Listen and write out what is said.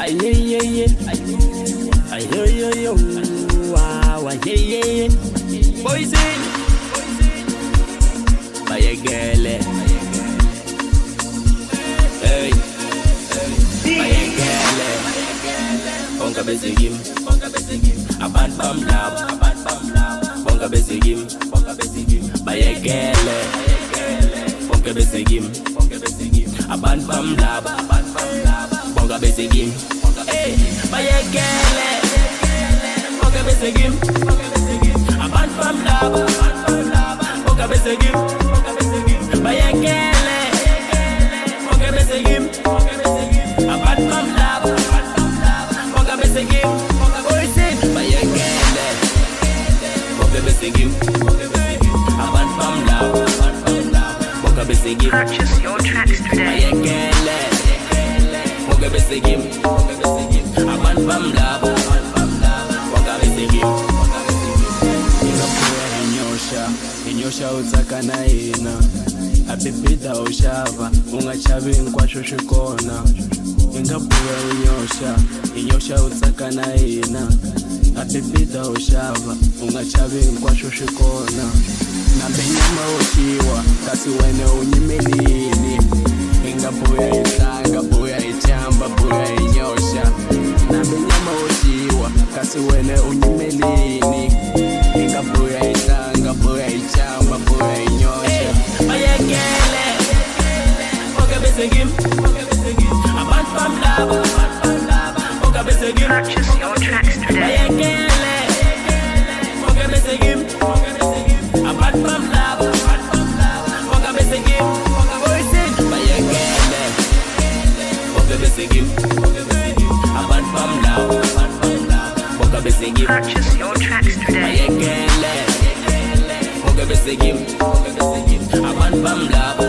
Ay, yeah, yeah. Ay, yo, yo, yo. Wow, yeah, yeah, yeah. Boys in. Vaya gele. Hey. Vaya gele. Bonga bezigim. Aban bam lab. Bonga bezigim. Vaya gele. Bonga bezigim. Aban bam lab. Bonga bezigim. Hey. Vaya gele. Bonga bezigim. Aban bam lab. Bonga bezigim. Vaya gele. Bonga bezigim. Aban bam lab. Bonga bezigim. Vaya gele. Bonga bezigim. Aban bam lab. Bonga bezigim. Purchase your tracks today. Vaya gele. Bonga bezigim. Aban bam lab. Bonga bezigim. Inyosha utsaka na ina abibida ushava ungachavi nkwasho shikona ingabuya inyosha utsaka na ina abibida ushava ungachavi nkwasho shikona nambe nyama oshiwa kasi wene unyimelini ingabuya itlanga buya ichamba buya inyosha nambe nyama oshiwa kasi wene unyimelini ingabuya itlanga buya ichamba buya inyosha Vaya gele Bonga bezigim Aban bam laba Bonga bezigim Purchase your tracks today. Vaya gele Bonga bezigim Aban bam laba Bonga bezigim Vaya gele Bonga bezigim Aban bam laba Bonga bezigim Purchase your tracks today. Vaya gele Bonga bezigim Aban bam laba